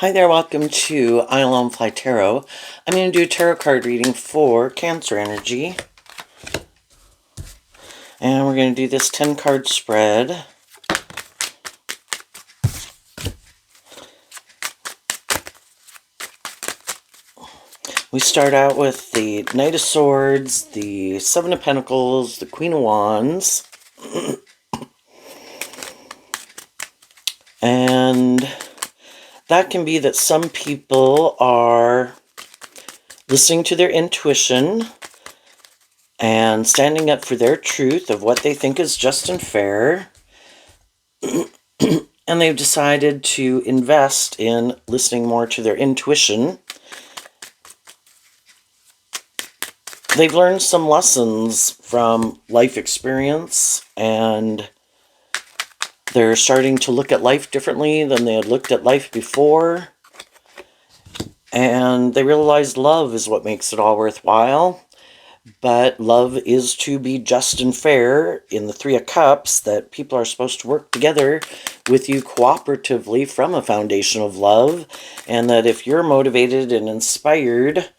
Hi there, welcome to Isle Fly Tarot. I'm going to do a tarot card reading for Cancer energy. And we're going to do this 10 card spread. We start out with the Knight of Swords, the Seven of Pentacles, the Queen of Wands. And that can be that some people are listening to their intuition and standing up for their truth of what they think is just and fair. And they've decided to invest in listening more to their intuition. They've learned some lessons from life experience, and they're starting to look at life differently than they had looked at life before. And they realize love is what makes it all worthwhile. But love is to be just and fair in the Three of Cups, that people are supposed to work together with you cooperatively from a foundation of love, and that if you're motivated and inspired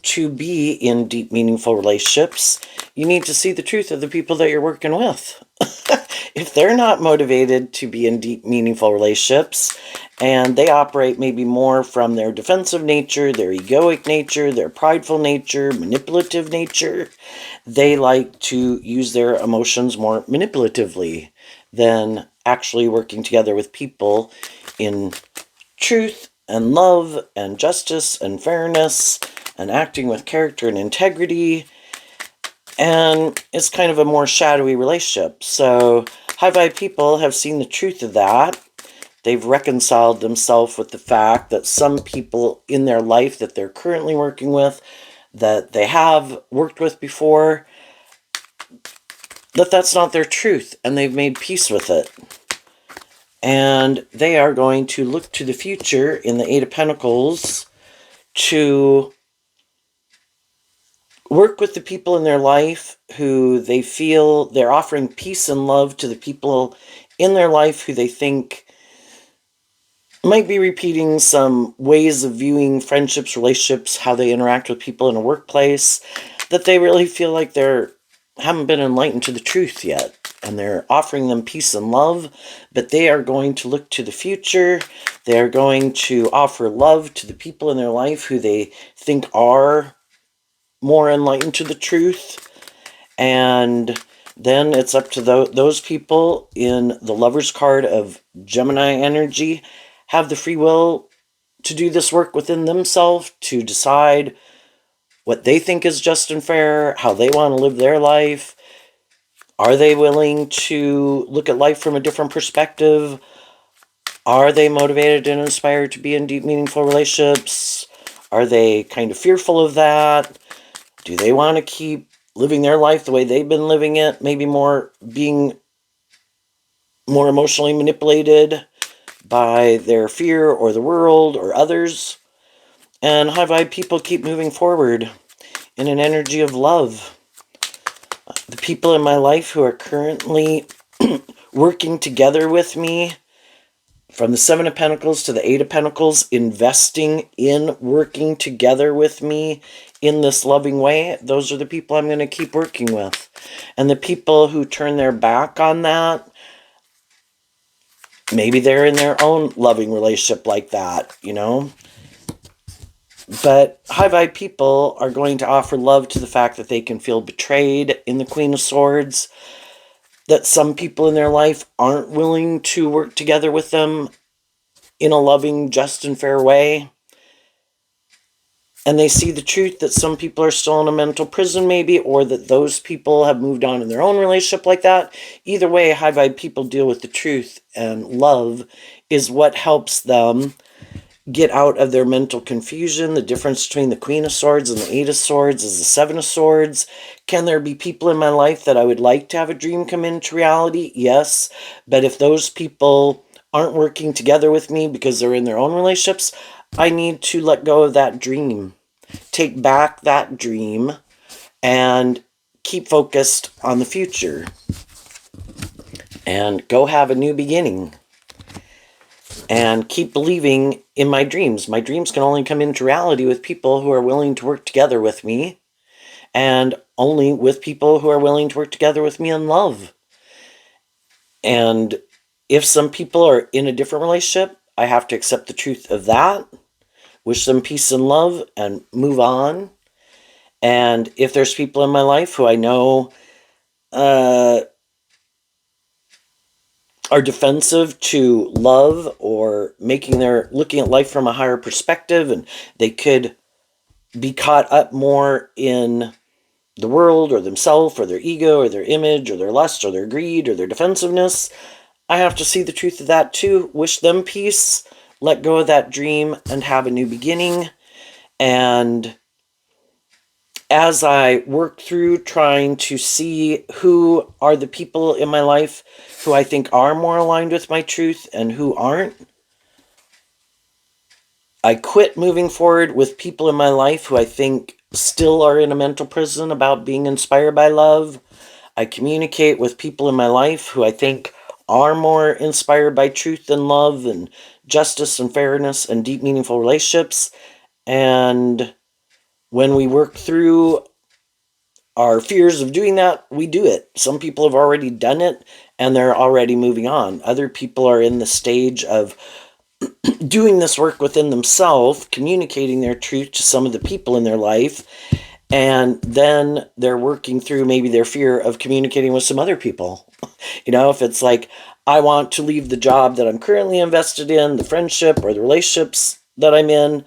to be in deep, meaningful relationships, you need to see the truth of the people that you're working with. If they're not motivated to be in deep, meaningful relationships, and they operate maybe more from their defensive nature, their egoic nature, their prideful nature, manipulative nature, they like to use their emotions more manipulatively than actually working together with people in truth and love and justice and fairness and acting with character and integrity. And it's kind of a more shadowy relationship. So high vibe people have seen the truth of that. They've reconciled themselves with the fact that some people in their life that they're currently working with, that they have worked with before, that's not their truth, and they've made peace with it. And they are going to look to the future in the Eight of Pentacles to work with the people in their life who they feel they're offering peace and love to, the people in their life who they think might be repeating some ways of viewing friendships, relationships, how they interact with people in a workplace, that they really feel like they haven't been enlightened to the truth yet. And they're offering them peace and love, but they are going to look to the future. They are going to offer love to the people in their life who they think are more enlightened to the truth. And then it's up to those people in the Lover's card of Gemini energy, have the free will to do this work within themselves, to decide what they think is just and fair, how they want to live their life. Are they willing to look at life from a different perspective? Are they motivated and inspired to be in deep, meaningful relationships? Are they kind of fearful of that? Do they want to keep living their life the way they've been living it? Maybe being more emotionally manipulated by their fear or the world or others. And high vibe people keep moving forward in an energy of love. The people in my life who are currently working together with me, from the Seven of Pentacles to the Eight of Pentacles, investing in working together with me in this loving way, those are the people I'm going to keep working with. And the people who turn their back on that, maybe they're in their own loving relationship like that, you know. But high vibe people are going to offer love to the fact that they can feel betrayed in the Queen of Swords, that some people in their life aren't willing to work together with them in a loving, just, and fair way. And they see the truth that some people are still in a mental prison maybe, or that those people have moved on in their own relationship like that. Either way, high vibe people deal with the truth, and love is what helps them get out of their mental confusion. The difference between the Queen of Swords and the Eight of Swords is the Seven of Swords. Can there be people in my life that I would like to have a dream come into reality? Yes. But if those people aren't working together with me because they're in their own relationships, I need to let go of that dream. Take back that dream and keep focused on the future. And go have a new beginning. and keep believing in my dreams. My dreams can only come into reality with people who are willing to work together with me, and only with people who are willing to work together with me in love. And if some people are in a different relationship, I have to accept the truth of that, wish them peace and love, and move on. And if there's people in my life who I know uh, are defensive to love, or making their looking at life from a higher perspective, and they could be caught up more in the world or themselves or their ego or their image or their lust or their greed or their defensiveness, I have to see the truth of that too, wish them peace, let go of that dream, and have a new beginning. And as I work through trying to see who are the people in my life who I think are more aligned with my truth and who aren't, I quit moving forward with people in my life who I think still are in a mental prison about being inspired by love. I communicate with people in my life who I think are more inspired by truth and love and justice and fairness and deep, meaningful relationships. And when we work through our fears of doing that, we do it. Some people have already done it and they're already moving on. Other people are in the stage of doing this work within themselves, communicating their truth to some of the people in their life, and then they're working through maybe their fear of communicating with some other people. If it's like, I want to leave the job that I'm currently invested in, the friendship or the relationships that I'm in,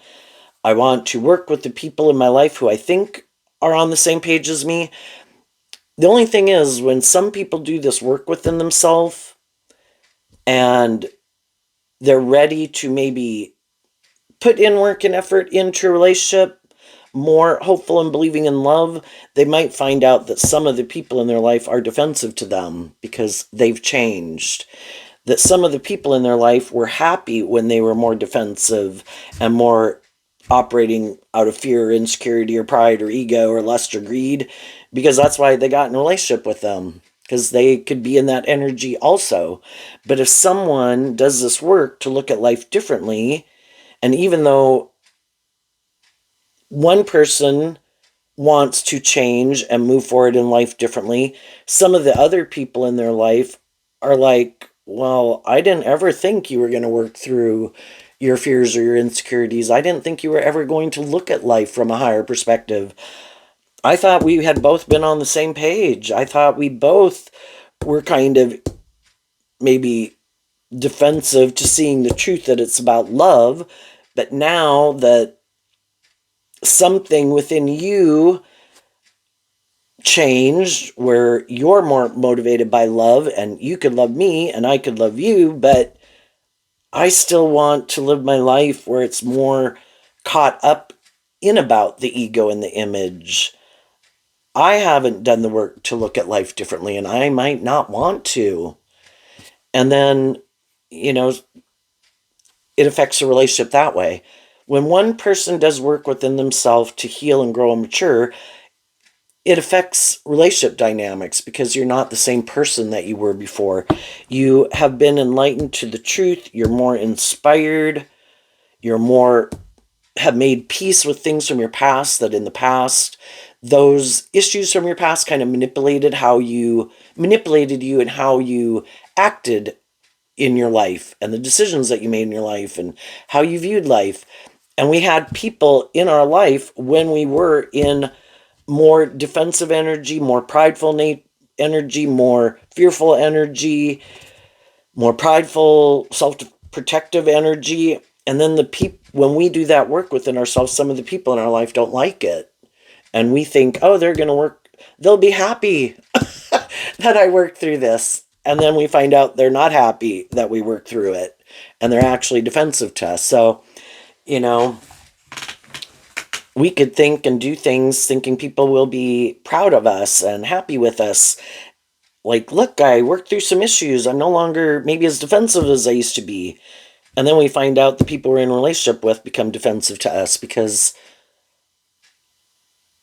I want to work with the people in my life who I think are on the same page as me. The only thing is, when some people do this work within themselves and they're ready to maybe put in work and effort into a relationship, more hopeful and believing in love, they might find out that some of the people in their life are defensive to them because they've changed. That some of the people in their life were happy when they were more defensive and more operating out of fear, insecurity, or pride, or ego, or lust, or greed, because that's why they got in a relationship with them, because they could be in that energy also. But if someone does this work to look at life differently, and even though one person wants to change and move forward in life differently, some of the other people in their life are like, well, I didn't ever think you were going to work through your fears or your insecurities. I didn't think you were ever going to look at life from a higher perspective. I thought we had both been on the same page. I thought we both were kind of maybe defensive to seeing the truth that it's about love. But now that something within you changed, where you're more motivated by love, and you could love me and I could love you, but I still want to live my life where it's more caught up in about the ego and the image. I haven't done the work to look at life differently, and I might not want to. And then, you know, it affects a relationship that way. When one person does work within themselves to heal and grow and mature, it affects relationship dynamics because you're not the same person that you were before. You have been enlightened to the truth. You're more inspired. You're more have made peace with things from your past that in the past, those issues from your past kind of manipulated you and how you acted in your life and the decisions that you made in your life and how you viewed life. And we had people in our life when we were in more defensive energy, more prideful energy, more fearful energy, more prideful, self-protective energy. And then when we do that work within ourselves, some of the people in our life don't like it. And we think, oh, they'll be happy that I worked through this. And then we find out they're not happy that we worked through it. And they're actually defensive to us. So, you know, we could think and do things thinking people will be proud of us and happy with us. Like, look, I worked through some issues. I'm no longer maybe as defensive as I used to be. And then we find out the people we're in a relationship with become defensive to us because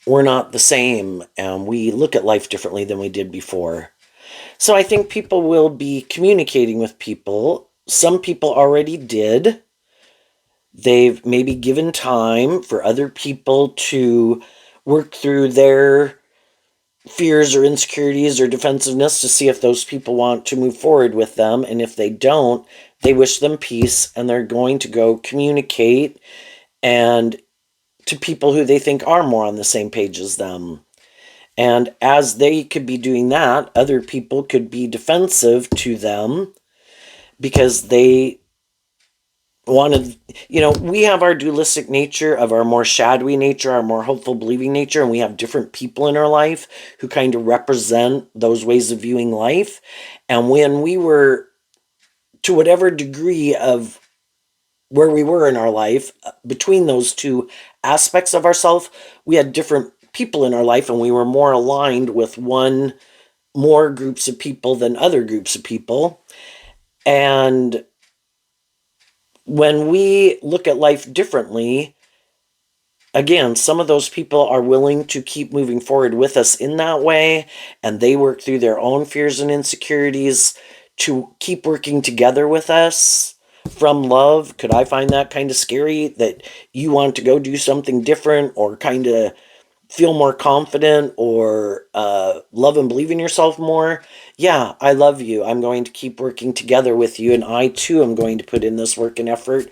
we're not the same and we look at life differently than we did before. So I think people will be communicating with people some people already did. They've maybe given time for other people to work through their fears or insecurities or defensiveness to see if those people want to move forward with them. And if they don't, they wish them peace, and they're going to go communicate and to people who they think are more on the same page as them. And as they could be doing that, other people could be defensive to them because they wanted, we have our dualistic nature of our more shadowy nature, our more hopeful believing nature, and we have different people in our life who kind of represent those ways of viewing life. And when we were to whatever degree of where we were in our life, between those two aspects of ourself, we had different people in our life, and we were more aligned with more groups of people than other groups of people. And when we look at life differently, again, some of those people are willing to keep moving forward with us in that way, and they work through their own fears and insecurities to keep working together with us from love. Could I find that kind of scary, that you want to go do something different or kind of feel more confident or love and believe in yourself more? Yeah, I love you. I'm going to keep working together with you, and I too am going to put in this work and effort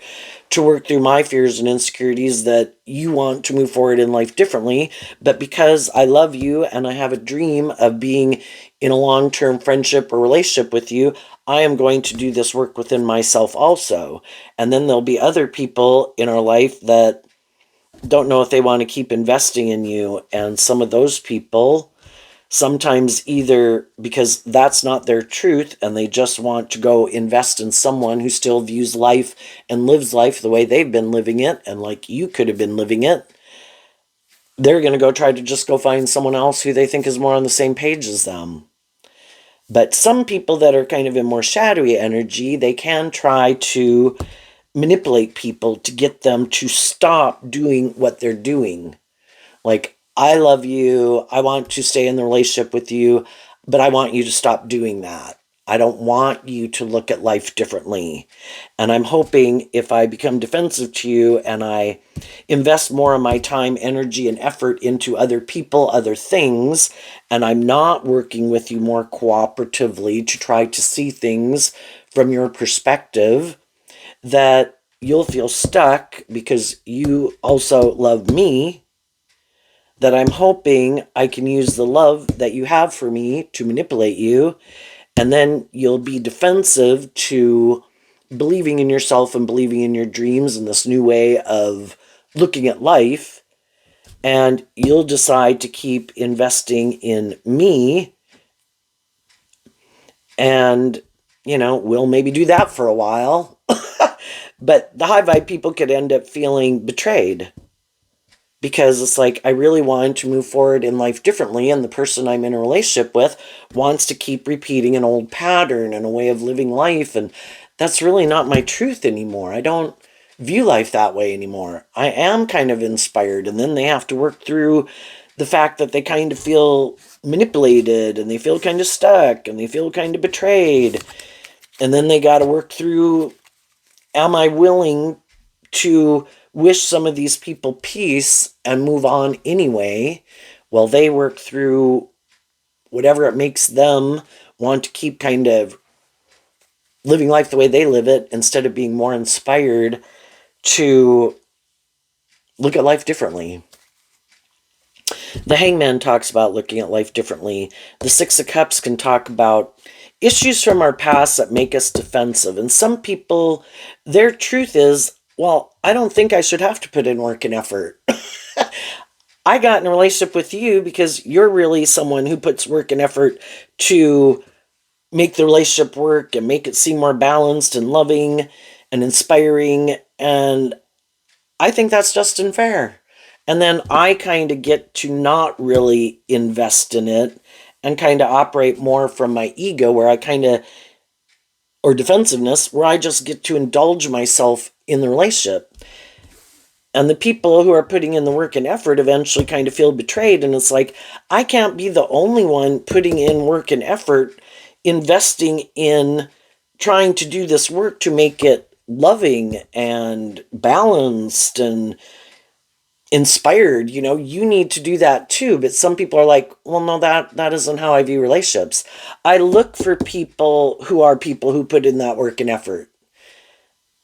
to work through my fears and insecurities that you want to move forward in life differently. But because I love you and I have a dream of being in a long-term friendship or relationship with you, I am going to do this work within myself also. And then there'll be other people in our life that don't know if they want to keep investing in you. And some of those people, sometimes either because that's not their truth and they just want to go invest in someone who still views life and lives life the way they've been living it, and like you could have been living it, they're going to go try to just go find someone else who they think is more on the same page as them. But some people that are kind of in more shadowy energy, they can try to manipulate people to get them to stop doing what they're doing. Like, I love you, I want to stay in the relationship with you, but I want you to stop doing that. I don't want you to look at life differently. And I'm hoping if I become defensive to you and I invest more of my time, energy, and effort into other people, other things, and I'm not working with you more cooperatively to try to see things from your perspective, that you'll feel stuck because you also love me, that I'm hoping I can use the love that you have for me to manipulate you, and then you'll be defensive to believing in yourself and believing in your dreams and this new way of looking at life, and you'll decide to keep investing in me, and we'll maybe do that for a while. But the high vibe people could end up feeling betrayed, because it's like, I really want to move forward in life differently, and the person I'm in a relationship with wants to keep repeating an old pattern and a way of living life, and that's really not my truth anymore. I don't view life that way anymore. I am kind of inspired, and then they have to work through the fact that they kind of feel manipulated, and they feel kind of stuck, and they feel kind of betrayed, and then they got to work through, am I willing to wish some of these people peace and move on anyway, while they work through whatever it makes them want to keep kind of living life the way they live it, instead of being more inspired to look at life differently. The Hangman talks about looking at life differently. The Six of Cups can talk about issues from our past that make us defensive. And some people, their truth is, well, I don't think I should have to put in work and effort. I got in a relationship with you because you're really someone who puts work and effort to make the relationship work and make it seem more balanced and loving and inspiring. And I think that's just unfair. And then I kind of get to not really invest in it and kind of operate more from my ego, where I kind of, or defensiveness, where I just get to indulge myself in the relationship. And the people who are putting in the work and effort eventually kind of feel betrayed. And it's like, I can't be the only one putting in work and effort, investing in trying to do this work to make it loving and balanced and inspired. You need to do that too. But some people are like, well, no, that isn't how I view relationships. I look for people who put in that work and effort.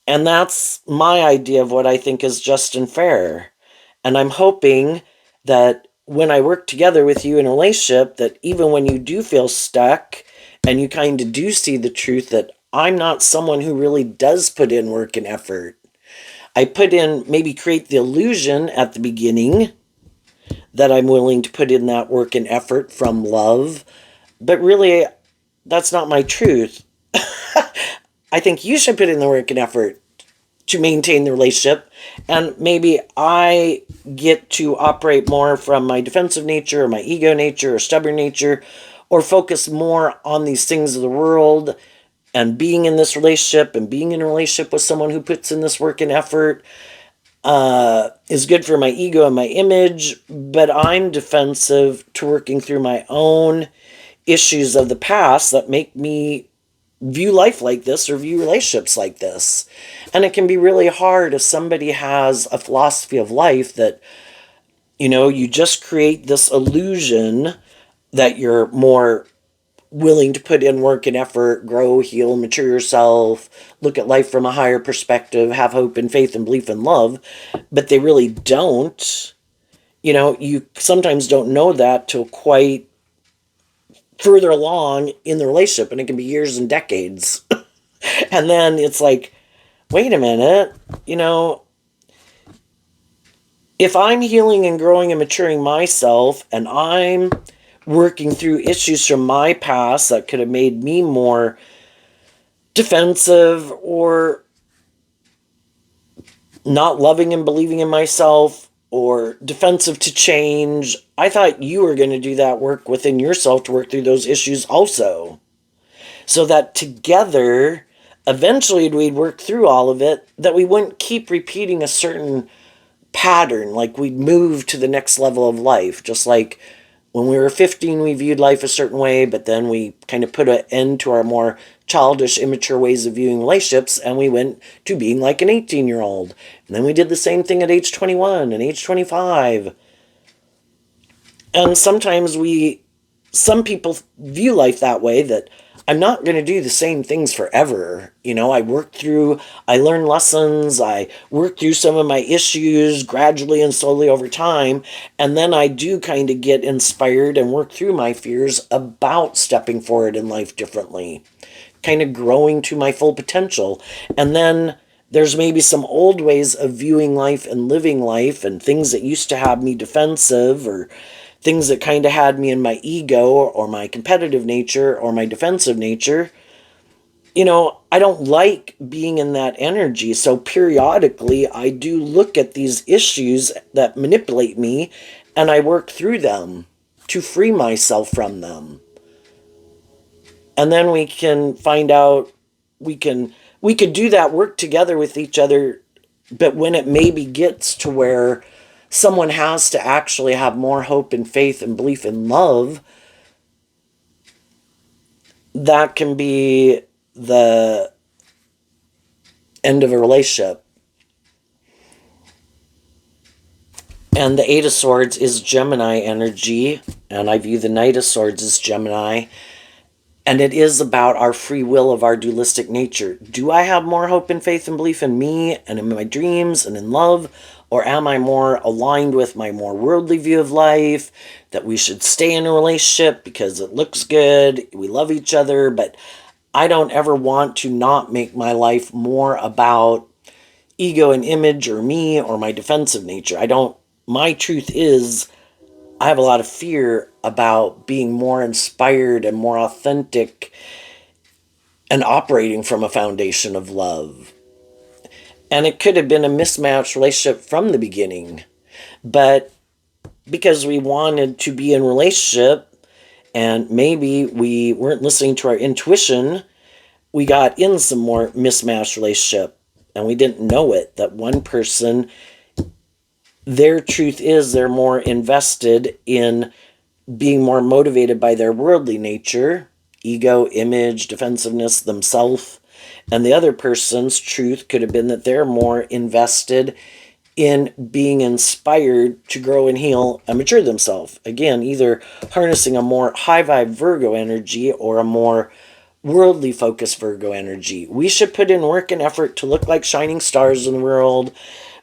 And that's my idea of what I think is just and fair. And I'm hoping that when I work together with you in a relationship, that even when you do feel stuck and you kind of do see the truth that I'm not someone who really does put in work and effort. I put in, maybe create the illusion at the beginning that I'm willing to put in that work and effort from love, but really, that's not my truth. I think you should put in the work and effort to maintain the relationship. And maybe I get to operate more from my defensive nature or my ego nature or stubborn nature, or focus more on these things of the world and being in this relationship and being in a relationship with someone who puts in this work and effort is good for my ego and my image. But I'm defensive to working through my own issues of the past that make me view life like this or view relationships like this. And it can be really hard if somebody has a philosophy of life that, you just create this illusion that you're more willing to put in work and effort, grow, heal, mature yourself, look at life from a higher perspective, have hope and faith and belief and love, but they really don't. You sometimes don't know that till quite further along in the relationship, and it can be years and decades. And then it's like, wait a minute, if I'm healing and growing and maturing myself, and I'm working through issues from my past that could have made me more defensive or not loving and believing in myself or defensive to change, I thought you were going to do that work within yourself to work through those issues also. So that together, eventually we'd work through all of it, that we wouldn't keep repeating a certain pattern, like we'd move to the next level of life. Just like when we were 15, we viewed life a certain way, but then we kind of put an end to our more childish, immature ways of viewing relationships, and we went to being like an 18-year-old. And then we did the same thing at age 21 and age 25. And sometimes some people view life that way, that I'm not going to do the same things forever. I learn lessons, I work through some of my issues gradually and slowly over time, and then I do kind of get inspired and work through my fears about stepping forward in life differently, kind of growing to my full potential. And then there's maybe some old ways of viewing life and living life and things that used to have me defensive, or things that kind of had me in my ego or my competitive nature or my defensive nature. I don't like being in that energy. So periodically, I do look at these issues that manipulate me, and I work through them to free myself from them. And then we can find out, we could do that work together with each other. But when it maybe gets to where someone has to actually have more hope and faith and belief and love, that can be the end of a relationship. And the Eight of Swords is Gemini energy, and I view the Knight of Swords as Gemini. And it is about our free will of our dualistic nature. Do I have more hope and faith and belief in me and in my dreams and in love? Or am I more aligned with my more worldly view of life, that we should stay in a relationship because it looks good, we love each other, but I don't ever want to not make my life more about ego and image or me or my defensive nature. My truth is, I have a lot of fear about being more inspired and more authentic and operating from a foundation of love. And it could have been a mismatched relationship from the beginning. But because we wanted to be in relationship and maybe we weren't listening to our intuition, we got in some more mismatched relationship and we didn't know it. That one person, their truth is they're more invested in being more motivated by their worldly nature, ego, image, defensiveness, themselves, And the other person's truth could have been that they're more invested in being inspired to grow and heal and mature themselves. Again, either harnessing a more high vibe Virgo energy or a more worldly focused Virgo energy. We should put in work and effort to look like shining stars in the world.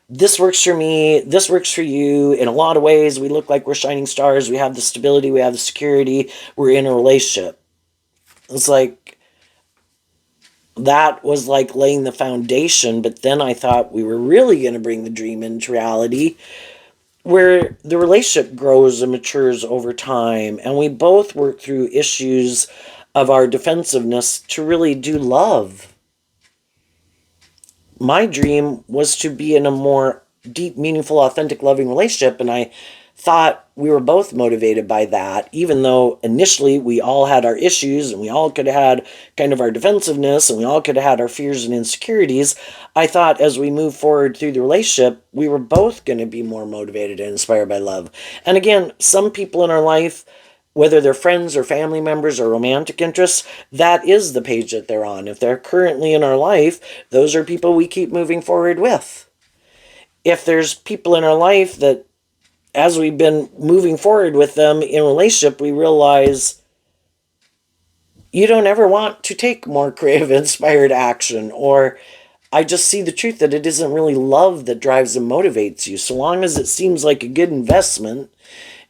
This works for me. This works for you. In a lot of ways, we look like we're shining stars. We have the stability. We have the security. We're in a relationship. It's like that was like laying the foundation, but then I thought we were really going to bring the dream into reality where the relationship grows and matures over time, and we both work through issues of our defensiveness to really do love. My dream was to be in a more deep, meaningful, authentic, loving relationship, and I thought we were both motivated by that, even though initially we all had our issues and we all could have had kind of our defensiveness and we all could have had our fears and insecurities. I thought as we move forward through the relationship, we were both going to be more motivated and inspired by love. And again, some people in our life, whether they're friends or family members or romantic interests, that is the page that they're on. If they're currently in our life, those are people we keep moving forward with. If there's people in our life that as we've been moving forward with them in relationship, we realize you don't ever want to take more creative, inspired action, or I just see the truth that it isn't really love that drives and motivates you. So long as it seems like a good investment,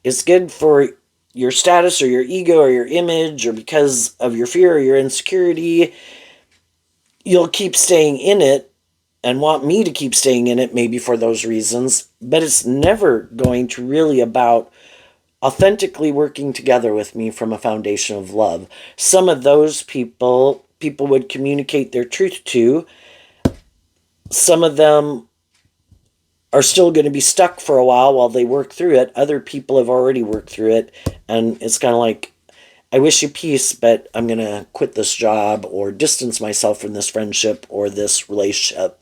it's good for your status or your ego or your image or because of your fear or your insecurity, you'll keep staying in it and want me to keep staying in it maybe for those reasons, but it's never going to really about authentically working together with me from a foundation of love. Some of those people would communicate their truth to. Some of them are still going to be stuck for a while they work through it. Other people have already worked through it, and it's kind of like, I wish you peace, but I'm going to quit this job or distance myself from this friendship or this relationship.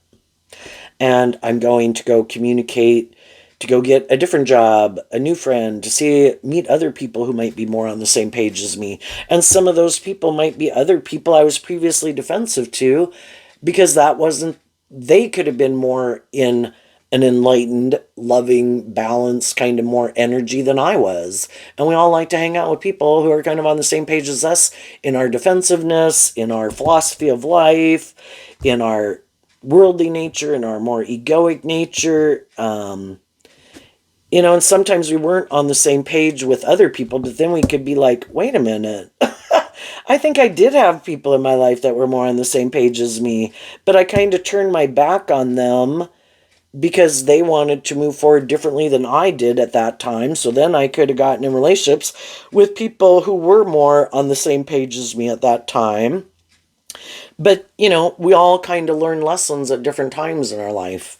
And I'm going to go communicate, to go get a different job, a new friend, to meet other people who might be more on the same page as me. And some of those people might be other people I was previously defensive to because they could have been more in an enlightened, loving, balanced, kind of more energy than I was. And we all like to hang out with people who are kind of on the same page as us in our defensiveness, in our philosophy of life, in our worldly nature, in our more egoic nature. And sometimes we weren't on the same page with other people, but then we could be like, wait a minute. I think I did have people in my life that were more on the same page as me, but I kind of turned my back on them because they wanted to move forward differently than I did at that time. So then I could have gotten in relationships with people who were more on the same page as me at that time. But, we all kind of learn lessons at different times in our life.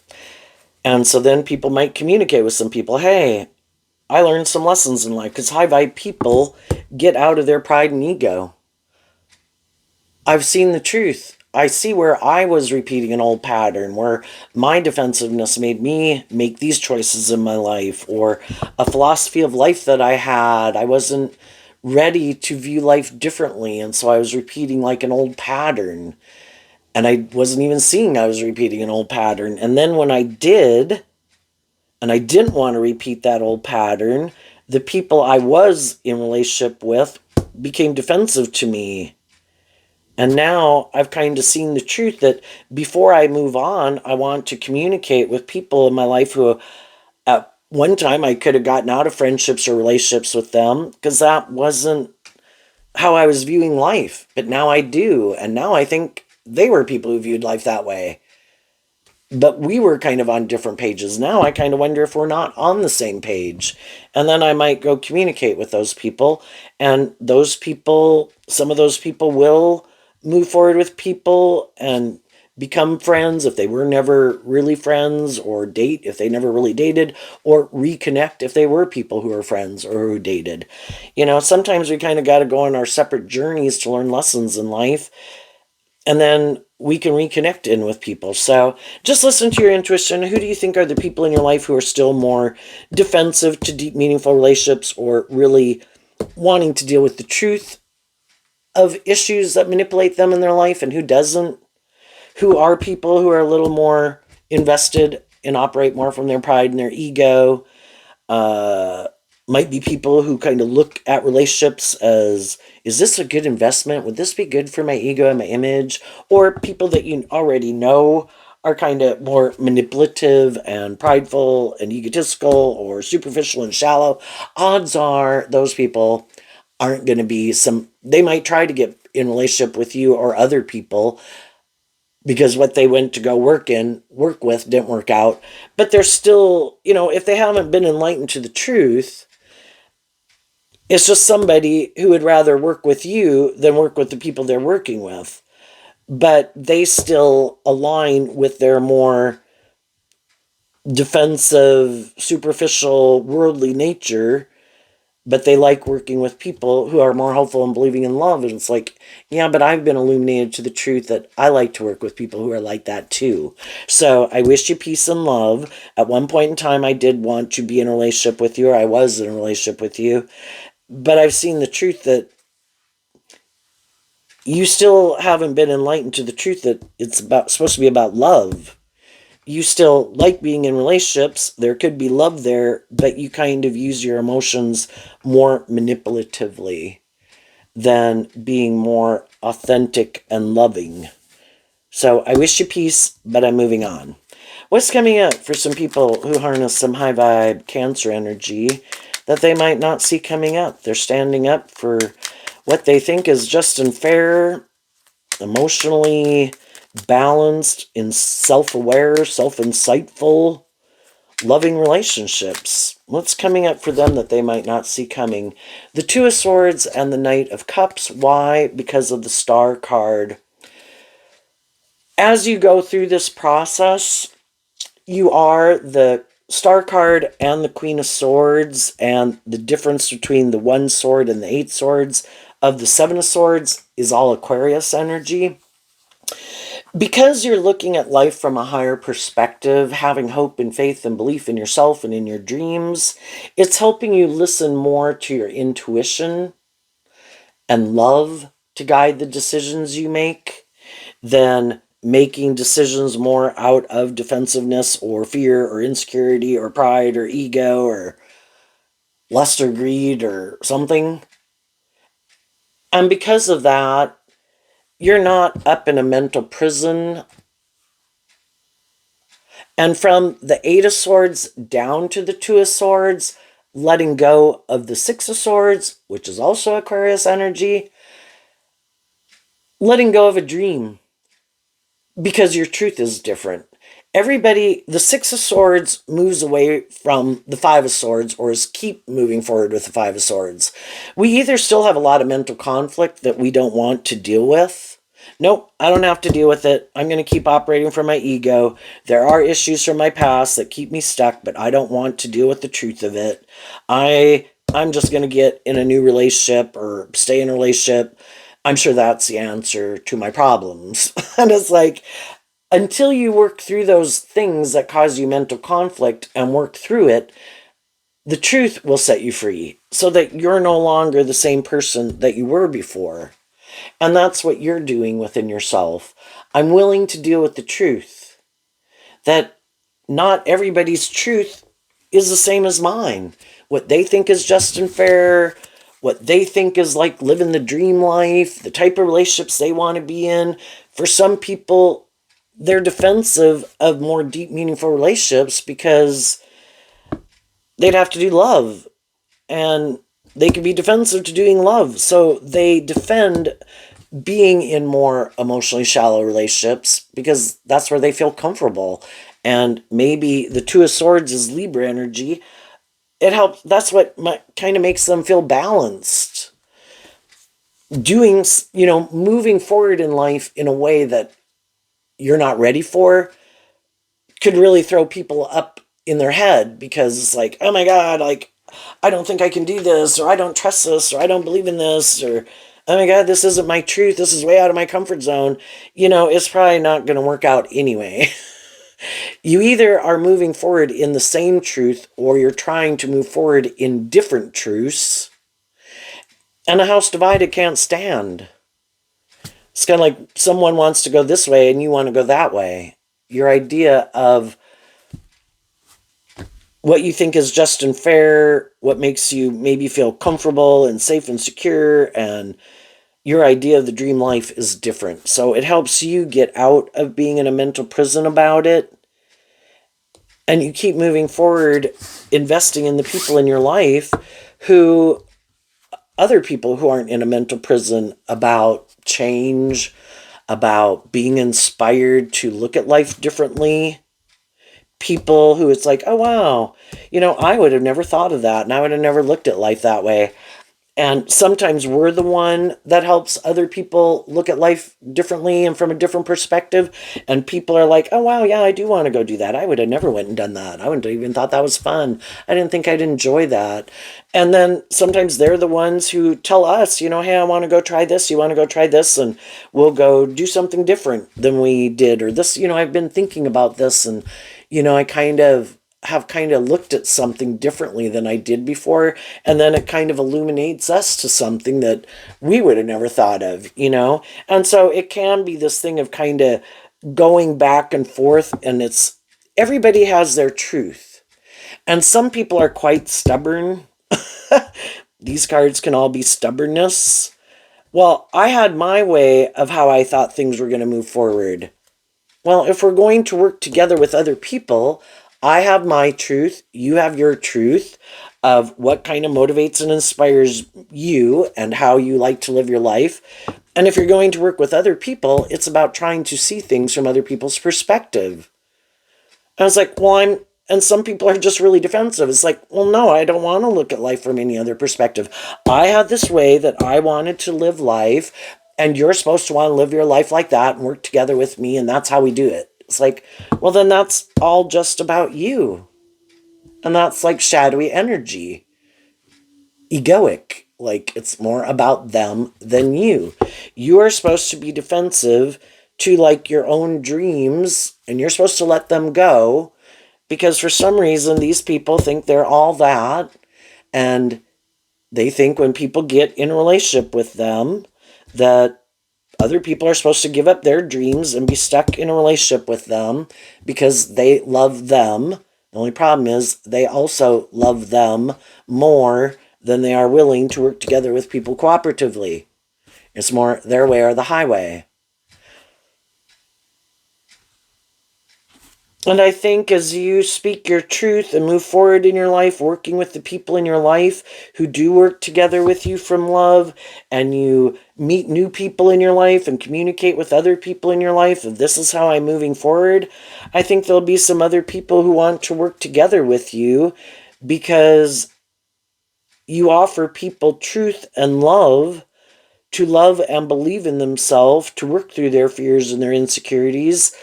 And so then people might communicate with some people, hey, I learned some lessons in life, because high vibe people get out of their pride and ego. I've seen the truth. I see where I was repeating an old pattern, where my defensiveness made me make these choices in my life, or a philosophy of life that I had. I wasn't ready to view life differently, and so I was repeating like an old pattern. And I wasn't even seeing I was repeating an old pattern. And then when I did, and I didn't want to repeat that old pattern, the people I was in relationship with became defensive to me. And now I've kind of seen the truth that before I move on, I want to communicate with people in my life who at one time I could have gotten out of friendships or relationships with them because that wasn't how I was viewing life. But now I do. And now I think they were people who viewed life that way. But we were kind of on different pages. Now I kind of wonder if we're not on the same page. And then I might go communicate with those people. And those people, some of those people will move forward with people and become friends if they were never really friends, or date if they never really dated, or reconnect if they were people who were friends or who dated. Sometimes we kind of got to go on our separate journeys to learn lessons in life. And then we can reconnect in with people. So just listen to your intuition. Who do you think are the people in your life who are still more defensive to deep, meaningful relationships, or really wanting to deal with the truth of issues that manipulate them in their life, and who doesn't? who are people who are a little more invested and operate more from their pride and their ego. Uh, might be people who kind of look at relationships as, is this a good investment? Would this be good for my ego and my image? Or people that you already know are kind of more manipulative and prideful and egotistical or superficial and shallow. Odds are those people aren't going to be they might try to get in relationship with you or other people because what they went to go work with didn't work out. But they're still, if they haven't been enlightened to the truth, it's just somebody who would rather work with you than work with the people they're working with. But they still align with their more defensive, superficial, worldly nature, but they like working with people who are more hopeful and believing in love. And it's like, yeah, but I've been illuminated to the truth that I like to work with people who are like that too. So I wish you peace and love. At one point in time, I did want to be in a relationship with you, or I was in a relationship with you, but I've seen the truth that you still haven't been enlightened to the truth that it's supposed to be about love. You still like being in relationships. There could be love there, but you kind of use your emotions more manipulatively than being more authentic and loving. So I wish you peace, but I'm moving on. What's coming up for some people who harness some high vibe Cancer energy that they might not see coming up? They're standing up for what they think is just and fair, emotionally balanced, and self-aware, self-insightful, loving relationships. What's coming up for them that they might not see coming? The Two of Swords and the Knight of Cups. Why? Because of the Star card. As you go through this process, you are the Star card and the Queen of Swords, and the difference between the one sword and the 8 swords of the 7 of Swords is all Aquarius energy. Because you're looking at life from a higher perspective, having hope and faith and belief in yourself and in your dreams, it's helping you listen more to your intuition and love to guide the decisions you make than making decisions more out of defensiveness or fear or insecurity or pride or ego or lust or greed or something. And because of that, you're not up in a mental prison. And from the 8 of Swords down to the 2 of Swords, letting go of the 6 of Swords, which is also Aquarius energy, letting go of a dream because your truth is different. The 6 of Swords moves away from the 5 of Swords, or is keep moving forward with the 5 of Swords. We either still have a lot of mental conflict that we don't want to deal with. Nope, I don't have to deal with it. I'm going to keep operating from my ego. There are issues from my past that keep me stuck, but I don't want to deal with the truth of it. I'm just going to get in a new relationship or stay in a relationship. I'm sure that's the answer to my problems. And it's like, until you work through those things that cause you mental conflict and work through it, the truth will set you free so that you're no longer the same person that you were before. And that's what you're doing within yourself. I'm willing to deal with the truth that not everybody's truth is the same as mine. What they think is just and fair, what they think is like living the dream life, the type of relationships they want to be in. For some people, they're defensive of more deep, meaningful relationships because they'd have to do love. And they can be defensive to doing love. So they defend being in more emotionally shallow relationships because that's where they feel comfortable. And maybe the 2 of Swords is Libra energy. It helps. That's what kind of makes them feel balanced. Moving forward in life in a way that you're not ready for could really throw people up in their head because it's like, oh my God, like, I don't think I can do this, or I don't trust this, or I don't believe in this, or oh my God, this isn't my truth. This is way out of my comfort zone. It's probably not going to work out anyway. You either are moving forward in the same truth or you're trying to move forward in different truths. And a house divided can't stand. It's kind of like someone wants to go this way and you want to go that way. Your idea of what you think is just and fair, what makes you maybe feel comfortable and safe and secure, and your idea of the dream life is different. So it helps you get out of being in a mental prison about it, and you keep moving forward, investing in the people in your life who, other people who aren't in a mental prison about change, about being inspired to look at life differently. People who it's like, oh wow, I would have never thought of that and I would have never looked at life that way. And sometimes we're the one that helps other people look at life differently and from a different perspective. And people are like, oh, wow, yeah, I do want to go do that. I would have never went and done that. I wouldn't have even thought that was fun. I didn't think I'd enjoy that. And then sometimes they're the ones who tell us, hey, I want to go try this. You want to go try this? And we'll go do something different than we did. Or this, I've been thinking about this. And, I kind of looked at something differently than I did before, and then it kind of illuminates us to something that we would have never thought of. And so it can be this thing of kind of going back and forth, and it's everybody has their truth. And some people are quite stubborn. These cards can all be stubbornness. Well, I had my way of how I thought things were going to move forward. Well, if we're going to work together with other people, I have my truth, you have your truth of what kind of motivates and inspires you and how you like to live your life. And if you're going to work with other people, it's about trying to see things from other people's perspective. I was like, and some people are just really defensive. It's like, well, no, I don't want to look at life from any other perspective. I had this way that I wanted to live life, and you're supposed to want to live your life like that and work together with me, and that's how we do it. It's like, well, then that's all just about you. And that's like shadowy energy, egoic. Like it's more about them than you. You are supposed to be defensive to like your own dreams, and you're supposed to let them go because for some reason these people think they're all that, and they think when people get in a relationship with them that other people are supposed to give up their dreams and be stuck in a relationship with them because they love them. The only problem is they also love them more than they are willing to work together with people cooperatively. It's more their way or the highway. And I think as you speak your truth and move forward in your life, working with the people in your life who do work together with you from love, and you meet new people in your life and communicate with other people in your life, if this is how I'm moving forward, I think there'll be some other people who want to work together with you because you offer people truth and love to love and believe in themselves, to work through their fears and their insecurities,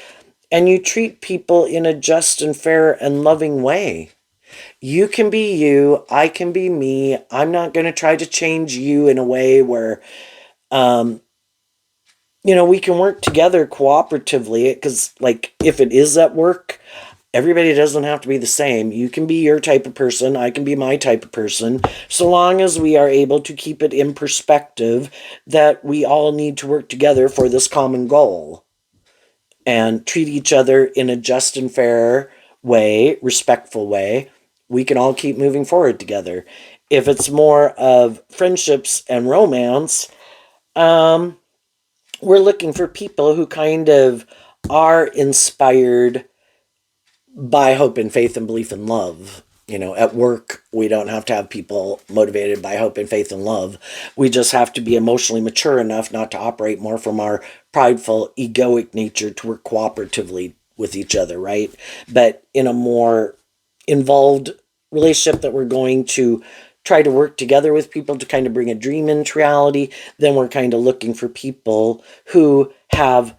and you treat people in a just and fair and loving way. You can be you, I can be me. I'm not going to try to change you in a way where, um, we can work together cooperatively. Because, like, if it is at work, everybody doesn't have to be the same. You can be your type of person, I can be my type of person, so long as we are able to keep it in perspective that we all need to work together for this common goal and treat each other in a just and fair way, respectful way. We can all keep moving forward together. If it's more of friendships and romance, um, we're looking for people who kind of are inspired by hope and faith and belief and love. At work, we don't have to have people motivated by hope and faith and love. We just have to be emotionally mature enough not to operate more from our prideful, egoic nature to work cooperatively with each other, right? But in a more involved relationship that we're going to try to work together with people to kind of bring a dream into reality, then we're kind of looking for people who have,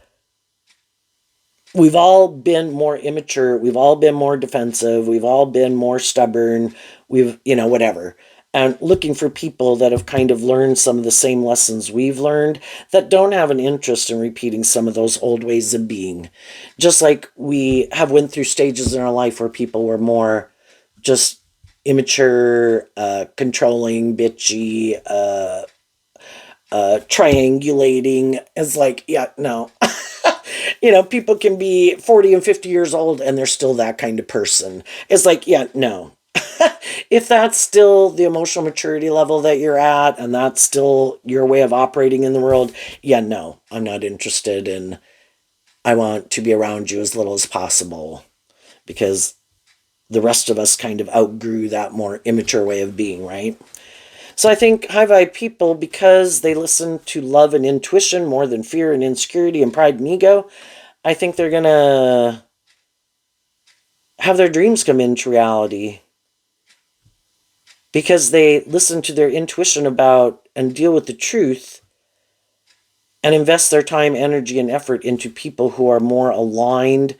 we've all been more immature, we've all been more defensive, we've all been more stubborn, whatever. And looking for people that have kind of learned some of the same lessons we've learned, that don't have an interest in repeating some of those old ways of being. Just like we have went through stages in our life where people were more just immature, controlling, bitchy, triangulating. It's like, yeah, no. People can be 40 and 50 years old and they're still that kind of person. It's like, yeah, no. If that's still the emotional maturity level that you're at and that's still your way of operating in the world, yeah, no, I'm not interested, and I want to be around you as little as possible, because the rest of us kind of outgrew that more immature way of being, right? So I think high vibe people, because they listen to love and intuition more than fear and insecurity and pride and ego, I think they're going to have their dreams come into reality, because they listen to their intuition about and deal with the truth and invest their time, energy, and effort into people who are more aligned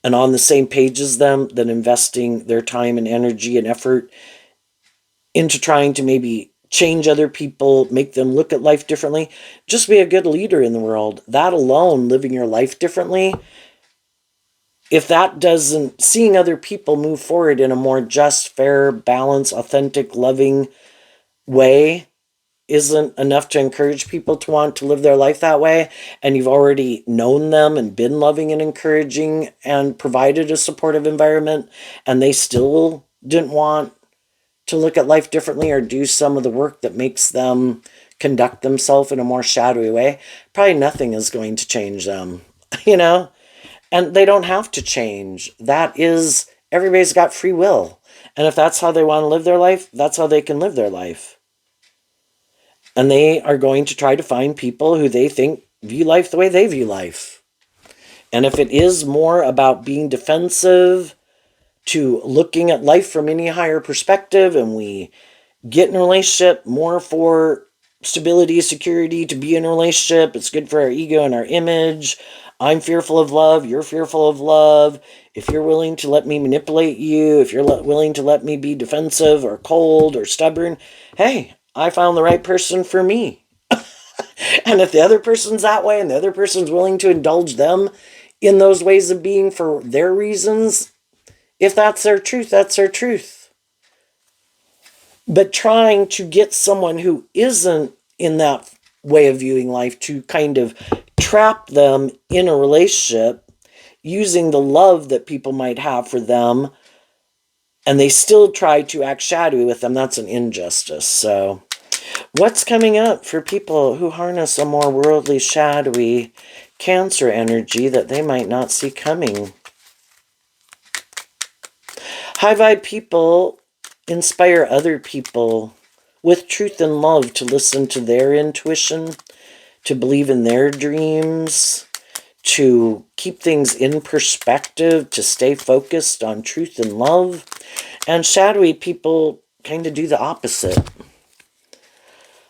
and on the same page as them, than investing their time and energy and effort into trying to maybe change other people, make them look at life differently. Just be a good leader in the world. That alone, living your life differently, if that doesn't, seeing other people move forward in a more just, fair, balanced, authentic, loving way isn't enough to encourage people to want to live their life that way, and you've already known them and been loving and encouraging and provided a supportive environment, and they still didn't want to look at life differently or do some of the work that makes them conduct themselves in a more shadowy way, probably nothing is going to change them, you know? And they don't have to change. That is, everybody's got free will. And if that's how they want to live their life, that's how they can live their life. And they are going to try to find people who they think view life the way they view life. And if it is more about being defensive to looking at life from any higher perspective, and we get in a relationship more for stability, security, to be in a relationship, it's good for our ego and our image. I'm fearful of love, you're fearful of love. If you're willing to let me manipulate you, if you're willing to let me be defensive or cold or stubborn, hey, I found the right person for me. And if the other person's that way and the other person's willing to indulge them in those ways of being for their reasons, if that's their truth, that's their truth. But trying to get someone who isn't in that way of viewing life to kind of trap them in a relationship using the love that people might have for them, and they still try to act shadowy with them, that's an injustice. So what's coming up for people who harness a more worldly, shadowy Cancer energy that they might not see coming? High vibe people inspire other people with truth and love to listen to their intuition, to believe in their dreams, to keep things in perspective, to stay focused on truth and love. And shadowy people kind of do the opposite.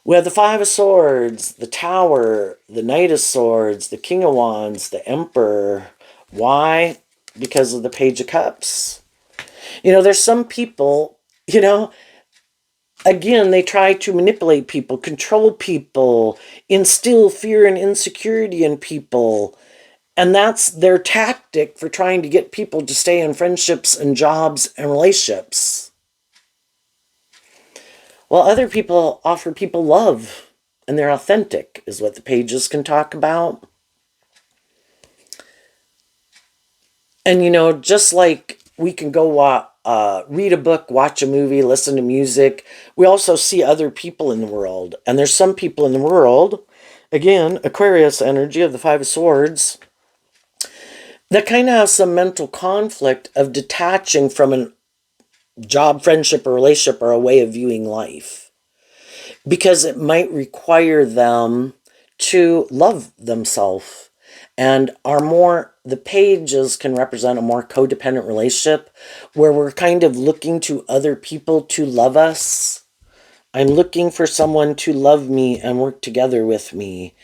We have the Five of Swords, the Tower, the Knight of Swords, the King of Wands, the Emperor. Why? Because of the Page of Cups. There's some people, again, they try to manipulate people, control people, instill fear and insecurity in people. And that's their tactic for trying to get people to stay in friendships and jobs and relationships. While other people offer people love, and they're authentic, is what the pages can talk about. And just like we can go read a book, watch a movie, listen to music, we also see other people in the world. And there's some people in the world, again, Aquarius energy of the Five of Swords, that kind of have some mental conflict of detaching from a job, friendship, or relationship, or a way of viewing life, because it might require them to love themselves, and the pages can represent a more codependent relationship where we're kind of looking to other people to love us. I'm looking for someone to love me and work together with me,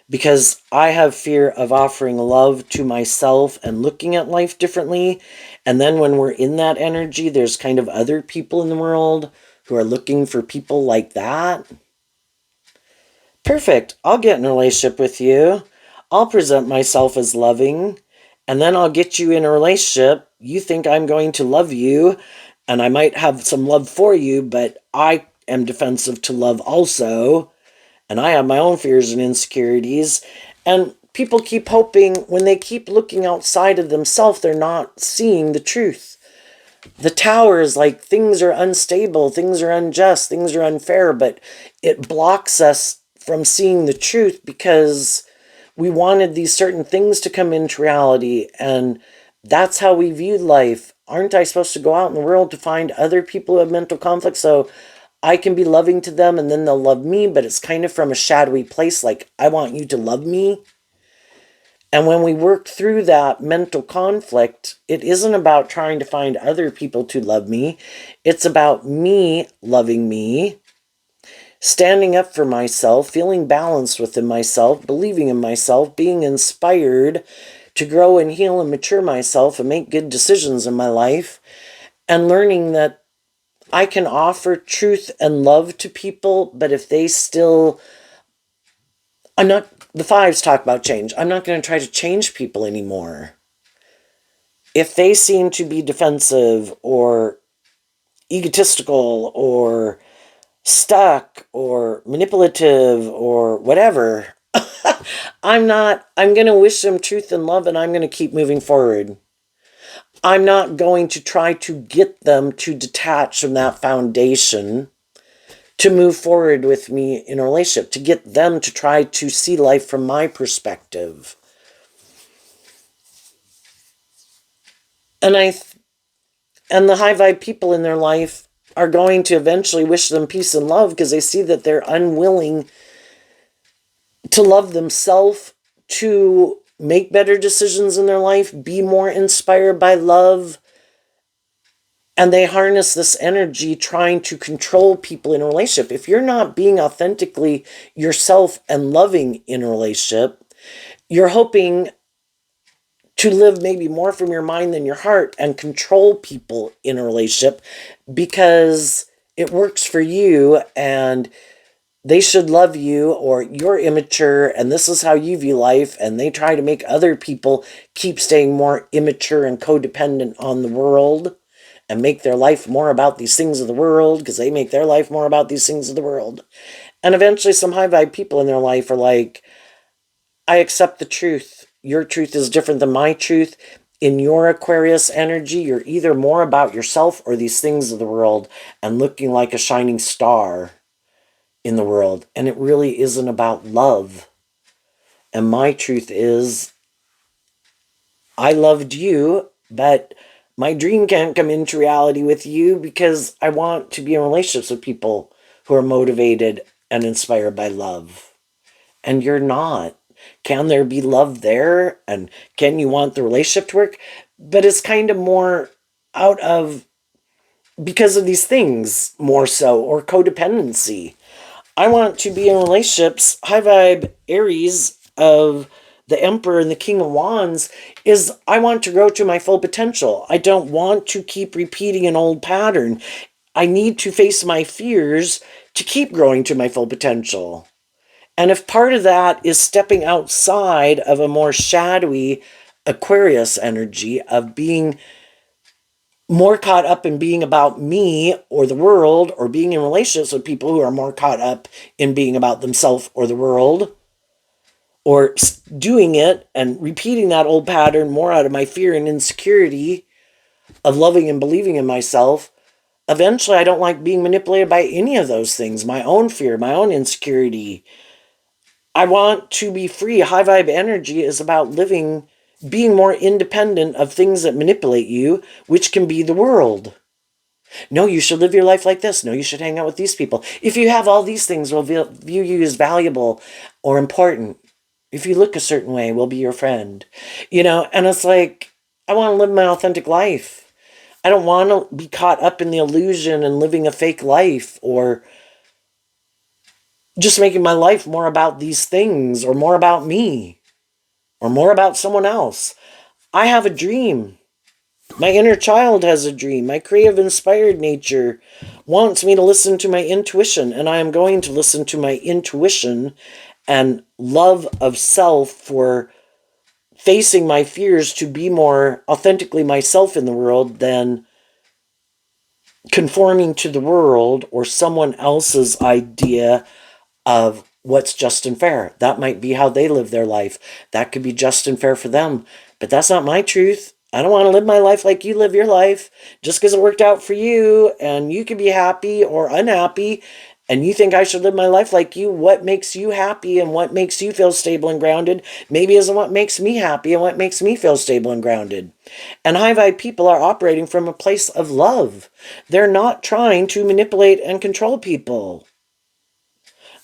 because I have fear of offering love to myself and looking at life differently. And then when we're in that energy, there's kind of other people in the world who are looking for people like that. Perfect. I'll get in a relationship with you. I'll present myself as loving, and then I'll get you in a relationship. You think I'm going to love you, and I might have some love for you, but I am defensive to love also. and I have my own fears and insecurities. And people keep hoping when they keep looking outside of themselves, they're not seeing the truth. The tower is like things are unstable, things are unjust, things are unfair, but it blocks us from seeing the truth because we wanted these certain things to come into reality, and that's how we viewed life. Aren't I supposed to go out in the world to find other people who have mental conflict so I can be loving to them and then they'll love me? But it's kind of from a shadowy place, like, I want you to love me. And when we work through that mental conflict, it isn't about trying to find other people to love me. It's about me loving me, standing up for myself, feeling balanced within myself, believing in myself, being inspired to grow and heal and mature myself and make good decisions in my life, and learning that I can offer truth and love to people, but if they still, I'm not, the fives talk about change. I'm not going to try to change people anymore. If they seem to be defensive or egotistical or stuck or manipulative or whatever, I'm going to wish them truth and love, and I'm going to keep moving forward. I'm not going to try to get them to detach from that foundation to move forward with me in a relationship, to get them to try to see life from my perspective. And and the high vibe people in their life are going to eventually wish them peace and love because they see that they're unwilling to love themselves, to make better decisions in their life, be more inspired by love. And they harness this energy trying to control people in a relationship. If you're not being authentically yourself and loving in a relationship, you're hoping to live maybe more from your mind than your heart and control people in a relationship because it works for you and they should love you, or you're immature and this is how you view life, and they try to make other people keep staying more immature and codependent on the world and make their life more about these things of the world because they make their life more about these things of the world. And eventually some high vibe people in their life are like, I accept the truth. Your truth is different than my truth. In your Aquarius energy, you're either more about yourself or these things of the world and looking like a shining star in the world. And it really isn't about love. And my truth is, I loved you, but my dream can't come into reality with you because I want to be in relationships with people who are motivated and inspired by love. And you're not. Can there be love there? And can you want the relationship to work? But it's kind of more out of, because of these things more so, or codependency. I want to be in relationships. High vibe Aries of the Emperor and the King of Wands is I want to grow to my full potential. I don't want to keep repeating an old pattern. I need to face my fears to keep growing to my full potential. And if part of that is stepping outside of a more shadowy Aquarius energy of being more caught up in being about me or the world, or being in relationships with people who are more caught up in being about themselves or the world, or doing it and repeating that old pattern more out of my fear and insecurity of loving and believing in myself, eventually I don't like being manipulated by any of those things. My own fear, my own insecurity. I want to be free. High vibe energy is about living, being more independent of things that manipulate you, which can be the world. No, you should live your life like this. No, you should hang out with these people. If you have all these things, we'll view you as valuable or important. If you look a certain way, we'll be your friend. And it's like, I want to live my authentic life. I don't want to be caught up in the illusion and living a fake life, or just making my life more about these things, or more about me, or more about someone else. I have a dream. My inner child has a dream. My creative, inspired nature wants me to listen to my intuition, and I am going to listen to my intuition and love of self for facing my fears to be more authentically myself in the world than conforming to the world or someone else's idea of what's just and fair. That might be how they live their life. That could be just and fair for them. But that's not my truth. I don't want to live my life like you live your life just because it worked out for you and you can be happy or unhappy and you think I should live my life like you. What makes you happy and what makes you feel stable and grounded maybe isn't what makes me happy and what makes me feel stable and grounded. And high vibe people are operating from a place of love. They're not trying to manipulate and control people.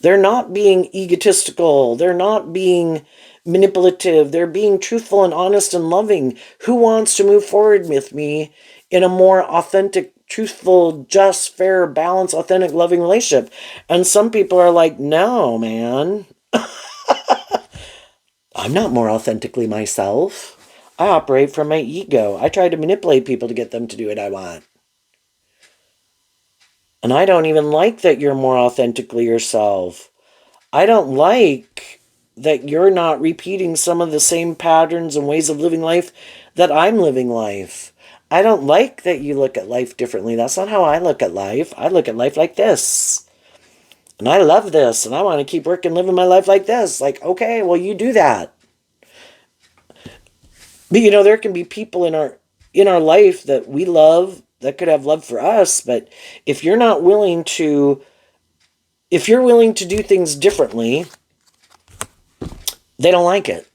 They're not being egotistical. They're not being manipulative. They're being truthful and honest and loving. Who wants to move forward with me in a more authentic, truthful, just, fair, balanced, authentic, loving relationship? And some people are like, no, man, I'm not more authentically myself. I operate from my ego. I try to manipulate people to get them to do what I want. And I don't even like that you're more authentically yourself. I don't like that you're not repeating some of the same patterns and ways of living life that I'm living life. I don't like that you look at life differently. That's not how I look at life. I look at life like this. And I love this. And I want to keep working, living my life like this. Like, okay, well, you do that. But there can be people in our life that we love that could have love for us. But if you're not willing to, if you're willing to do things differently, they don't like it.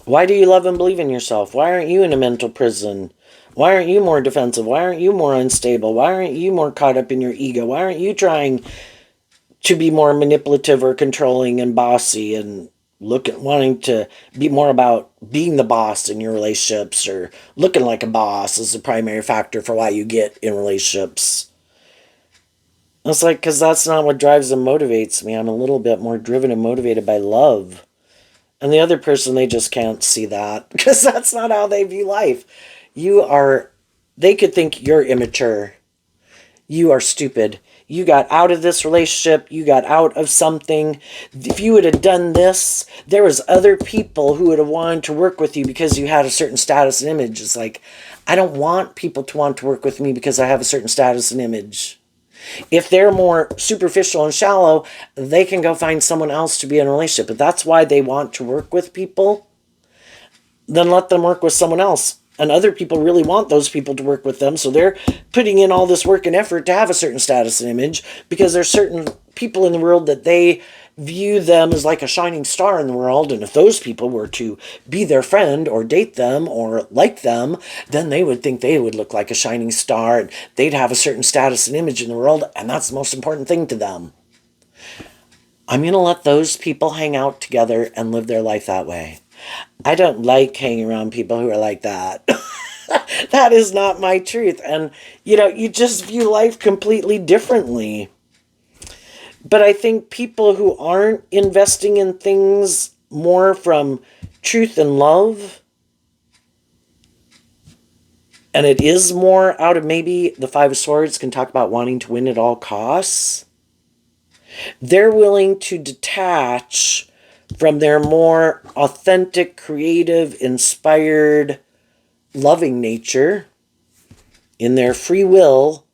Why do you love and believe in yourself? Why aren't you in a mental prison? Why aren't you more defensive? Why aren't you more unstable? Why aren't you more caught up in your ego? Why aren't you trying to be more manipulative or controlling and bossy and wanting to be more about being the boss in your relationships or looking like a boss is the primary factor for why you get in relationships? It's like, because that's not what drives and motivates me. I'm a little bit more driven and motivated by love. And the other person, they just can't see that because that's not how they view life. They could think you're immature. You are stupid. You got out of this relationship. You got out of something. If you would have done this, there was other people who would have wanted to work with you because you had a certain status and image. It's like, I don't want people to want to work with me because I have a certain status and image. If they're more superficial and shallow, they can go find someone else to be in a relationship. If that's why they want to work with people, then let them work with someone else. And other people really want those people to work with them. So they're putting in all this work and effort to have a certain status and image because there's certain people in the world that they view them as like a shining star in the world. And if those people were to be their friend or date them or like them, then they would think they would look like a shining star and they'd have a certain status and image in the world. And that's the most important thing to them. I'm going to let those people hang out together and live their life that way. I don't like hanging around people who are like that. That is not my truth. And, you just view life completely differently. But I think people who aren't investing in things more from truth and love, and it is more out of maybe the Five of Swords can talk about wanting to win at all costs, they're willing to detach from their more authentic, creative, inspired, loving nature. In their free will,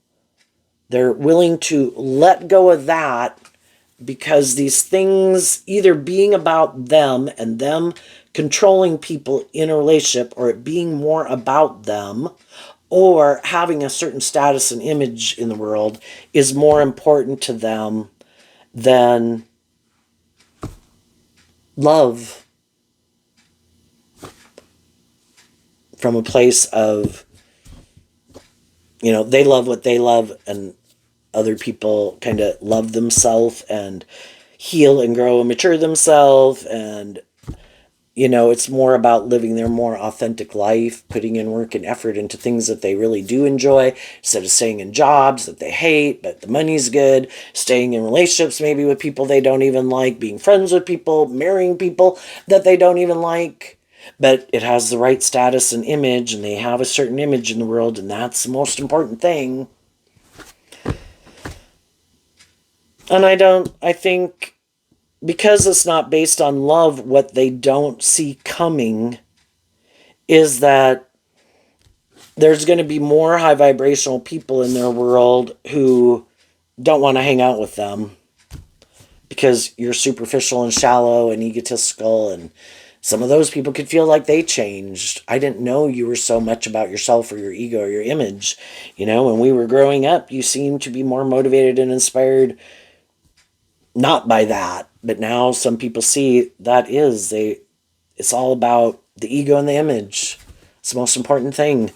they're willing to let go of that because these things either being about them and them controlling people in a relationship or it being more about them or having a certain status and image in the world is more important to them than love from a place of, they love what they love and other people kind of love themselves and heal and grow and mature themselves. And, it's more about living their more authentic life, putting in work and effort into things that they really do enjoy instead of staying in jobs that they hate, but the money's good, staying in relationships maybe with people they don't even like, being friends with people, marrying people that they don't even like. But it has the right status and image, and they have a certain image in the world, and that's the most important thing. And I think because it's not based on love, what they don't see coming is that there's going to be more high vibrational people in their world who don't want to hang out with them because you're superficial and shallow and egotistical, and some of those people could feel like they changed. I didn't know you were so much about yourself or your ego or your image. When we were growing up, you seemed to be more motivated and inspired not by that, but now some people see that it's all about the ego and the image. It's the most important thing.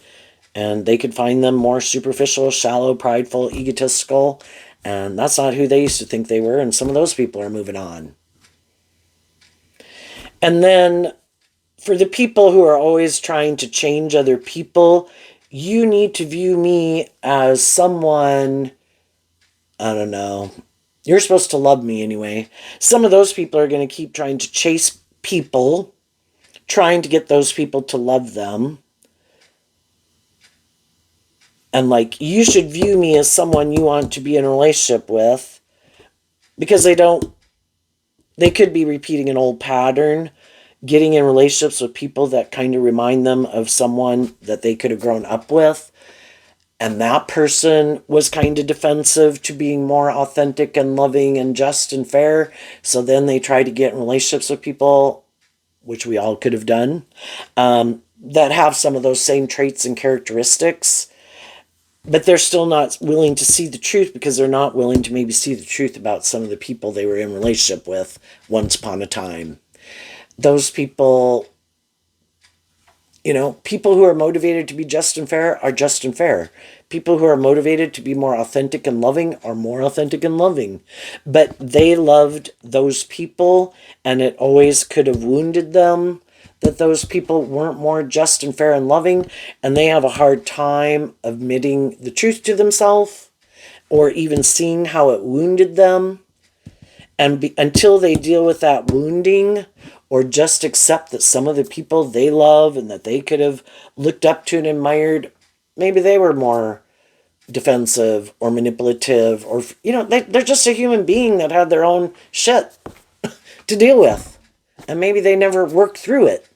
And they could find them more superficial, shallow, prideful, egotistical. And that's not who they used to think they were. And some of those people are moving on. And then for the people who are always trying to change other people, you need to view me as someone, I don't know, you're supposed to love me anyway. Some of those people are going to keep trying to chase people, trying to get those people to love them. And like, you should view me as someone you want to be in a relationship with, because they could be repeating an old pattern, getting in relationships with people that kind of remind them of someone that they could have grown up with. And that person was kind of defensive to being more authentic and loving and just and fair. So then they try to get in relationships with people, which we all could have done, that have some of those same traits and characteristics. But they're still not willing to see the truth, because they're not willing to maybe see the truth about some of the people they were in relationship with once upon a time. Those people, people who are motivated to be just and fair are just and fair. People who are motivated to be more authentic and loving are more authentic and loving. But they loved those people, and it always could have wounded them that those people weren't more just and fair and loving, and they have a hard time admitting the truth to themselves or even seeing how it wounded them. And until they deal with that wounding, or just accept that some of the people they love and that they could have looked up to and admired, maybe they were more defensive or manipulative, or, they're just a human being that had their own shit to deal with. And maybe they never worked through it.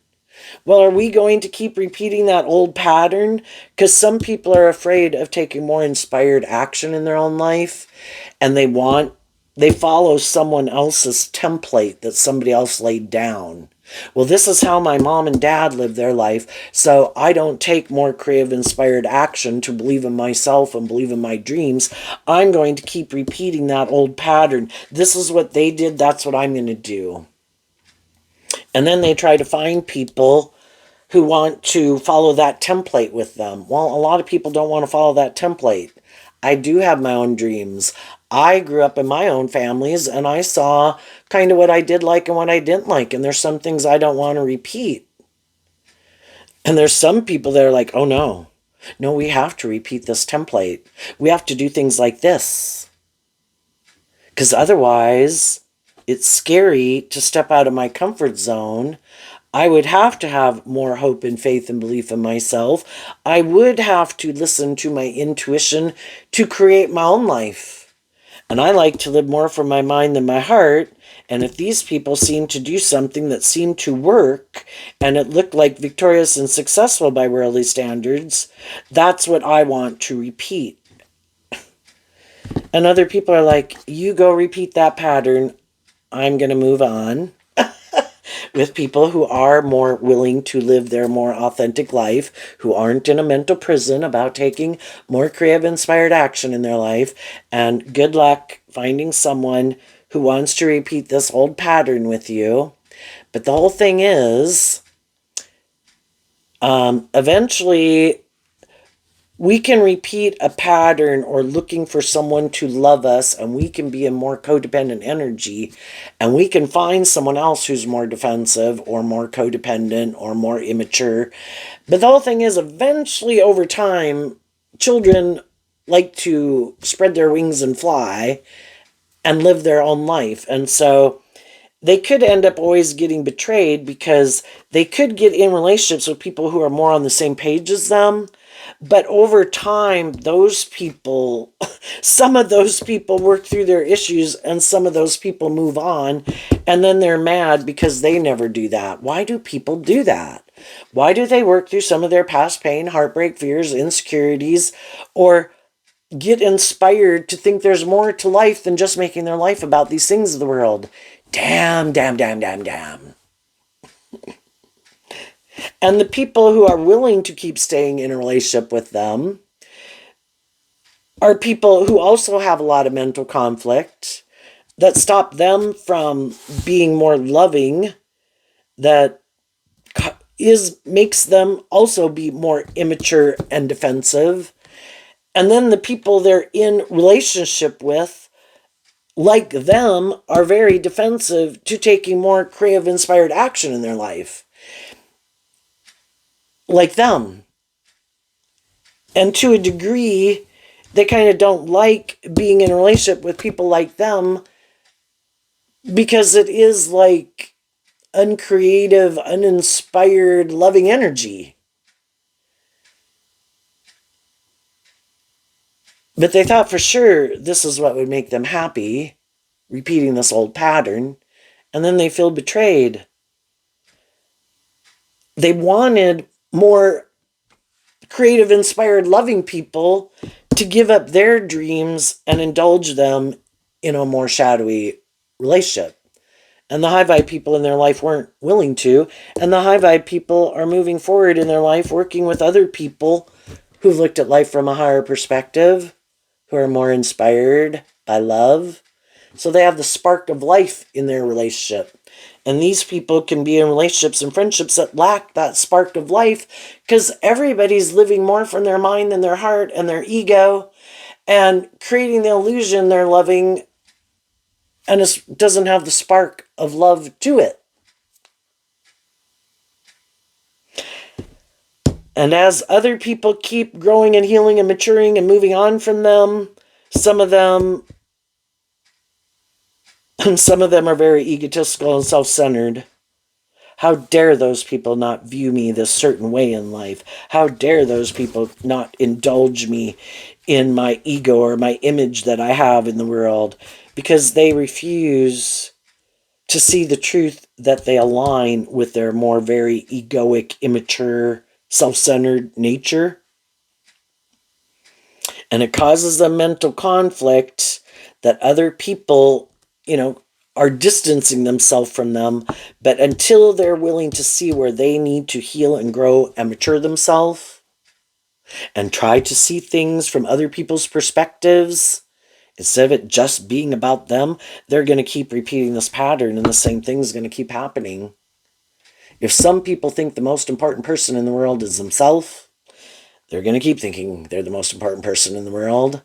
Well, are we going to keep repeating that old pattern? Because some people are afraid of taking more inspired action in their own life, and they follow someone else's template that somebody else laid down. Well, this is how my mom and dad lived their life, so I don't take more creative, inspired action to believe in myself and believe in my dreams. I'm going to keep repeating that old pattern. This is what they did, that's what I'm going to do. And then they try to find people who want to follow that template with them. Well, a lot of people don't want to follow that template. I do have my own dreams. I grew up in my own families, and I saw kind of what I did like and what I didn't like. And there's some things I don't want to repeat. And there's some people that are like, oh no, we have to repeat this template. We have to do things like this. Because otherwise, it's scary to step out of my comfort zone. I would have to have more hope and faith and belief in myself. I would have to listen to my intuition to create my own life. And I like to live more from my mind than my heart. And if these people seem to do something that seemed to work, and it looked like victorious and successful by worldly standards, that's what I want to repeat. And other people are like, you go repeat that pattern. I'm going to move on with people who are more willing to live their more authentic life, who aren't in a mental prison about taking more creative, inspired action in their life. And good luck finding someone who wants to repeat this old pattern with you. But the whole thing is, eventually, we can repeat a pattern or looking for someone to love us, and we can be in more codependent energy, and we can find someone else who's more defensive or more codependent or more immature. But the whole thing is, eventually over time, children like to spread their wings and fly and live their own life. And so they could end up always getting betrayed, because they could get in relationships with people who are more on the same page as them. But over time, some of those people work through their issues, and some of those people move on, and then they're mad because they never do that. Why do people do that? Why do they work through some of their past pain, heartbreak, fears, insecurities, or get inspired to think there's more to life than just making their life about these things of the world. Damn, damn, damn, damn, damn. And the people who are willing to keep staying in a relationship with them are people who also have a lot of mental conflict that stop them from being more loving, that is makes them also be more immature and defensive. And then the people they're in relationship with, like them, are very defensive to taking more creative inspired action in their life, like them. And to a degree, they kind of don't like being in a relationship with people like them because it is like uncreative, uninspired, loving energy. But they thought for sure this is what would make them happy, repeating this old pattern, and then they feel betrayed. They wanted more creative, inspired, loving people to give up their dreams and indulge them in a more shadowy relationship. And the high vibe people in their life weren't willing to. And the high vibe people are moving forward in their life, working with other people who've looked at life from a higher perspective, who are more inspired by love. So they have the spark of life in their relationship. And these people can be in relationships and friendships that lack that spark of life because everybody's living more from their mind than their heart and their ego and creating the illusion they're loving, and it doesn't have the spark of love to it. And as other people keep growing and healing and maturing and moving on from them, some of them are very egotistical and self-centered. How dare those people not view me this certain way in life? How dare those people not indulge me in my ego or my image that I have in the world? Because they refuse to see the truth that they align with their more very egoic, immature, self-centered nature. And it causes a mental conflict that other people, are distancing themselves from them. But until they're willing to see where they need to heal and grow and mature themselves and try to see things from other people's perspectives, instead of it just being about them, they're going to keep repeating this pattern and the same thing is going to keep happening. If some people think the most important person in the world is themselves, they're going to keep thinking they're the most important person in the world.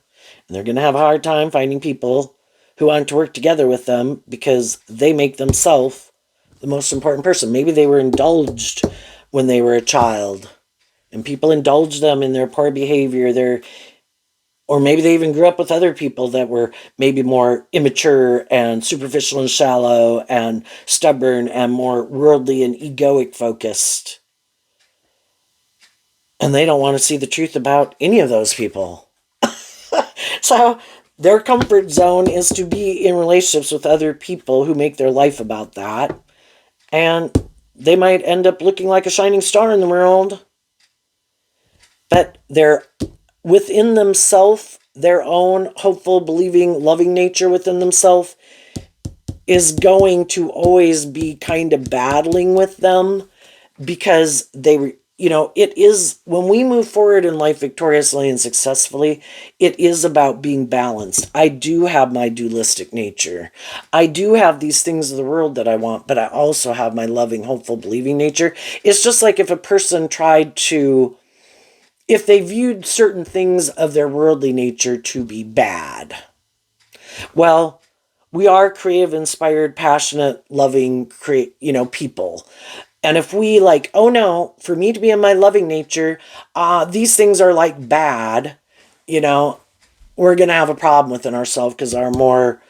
And they're going to have a hard time finding people who want to work together with them because they make themselves the most important person. Maybe they were indulged when they were a child and people indulged them in their poor behavior, or maybe they even grew up with other people that were maybe more immature and superficial and shallow and stubborn and more worldly and egoic focused. And they don't want to see the truth about any of those people. So their comfort zone is to be in relationships with other people who make their life about that. And they might end up looking like a shining star in the world. But they're within themselves, their own hopeful, believing, loving nature within themselves is going to always be kind of battling with them because it is, when we move forward in life victoriously and successfully, it is about being balanced. I do have my dualistic nature. I do have these things of the world that I want, but I also have my loving, hopeful, believing nature. It's just like if a person if they viewed certain things of their worldly nature to be bad. Well, we are creative, inspired, passionate, loving, people. And if we oh no, for me to be in my loving nature, these things are like bad, we're going to have a problem within ourselves because our more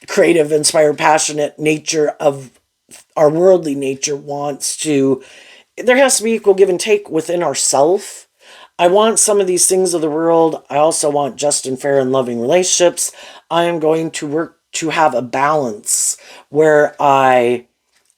creative, inspired, passionate nature of our worldly nature there has to be equal give and take within ourself. I want some of these things of the world. I also want just and fair and loving relationships. I am going to work to have a balance where I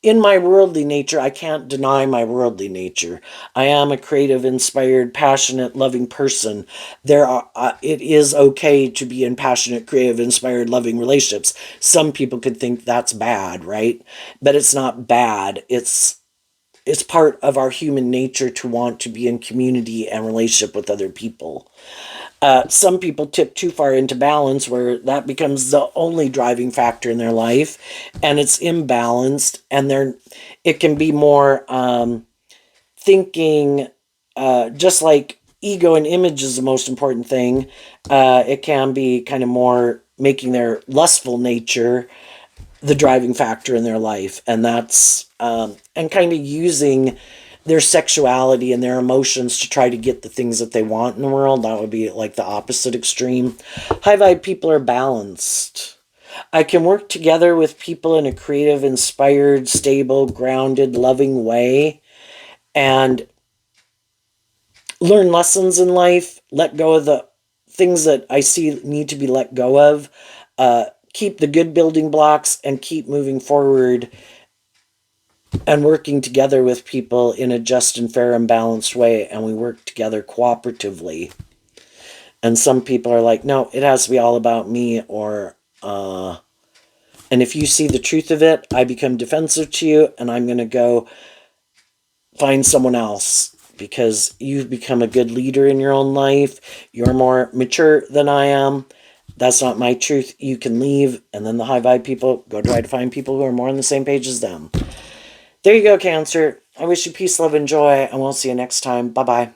in my worldly nature, I can't deny my worldly nature. I am a creative, inspired, passionate, loving person. It is okay to be in passionate, creative, inspired, loving relationships. Some people could think that's bad, right? But it's not bad. It's part of our human nature to want to be in community and relationship with other people. Some people tip too far into balance where that becomes the only driving factor in their life, and it's imbalanced, and it can be more thinking, just like ego and image is the most important thing. It can be kind of more making their lustful nature the driving factor in their life, and that's and kind of using their sexuality and their emotions to try to get the things that they want in the world. That would be like the opposite extreme. High vibe people are balanced. I can work together with people in a creative, inspired, stable, grounded, loving way, and learn lessons in life, let go of the things that I see need to be let go of, keep the good building blocks, and keep moving forward and working together with people in a just and fair and balanced way. And we work together cooperatively. And some people are like, no, it has to be all about me, or, and if you see the truth of it, I become defensive to you, and I'm going to go find someone else because you've become a good leader in your own life. You're more mature than I am. That's not my truth. You can leave. And then the high vibe people go try to find people who are more on the same page as them. There you go, Cancer. I wish you peace, love, and joy, and we'll see you next time. Bye-bye.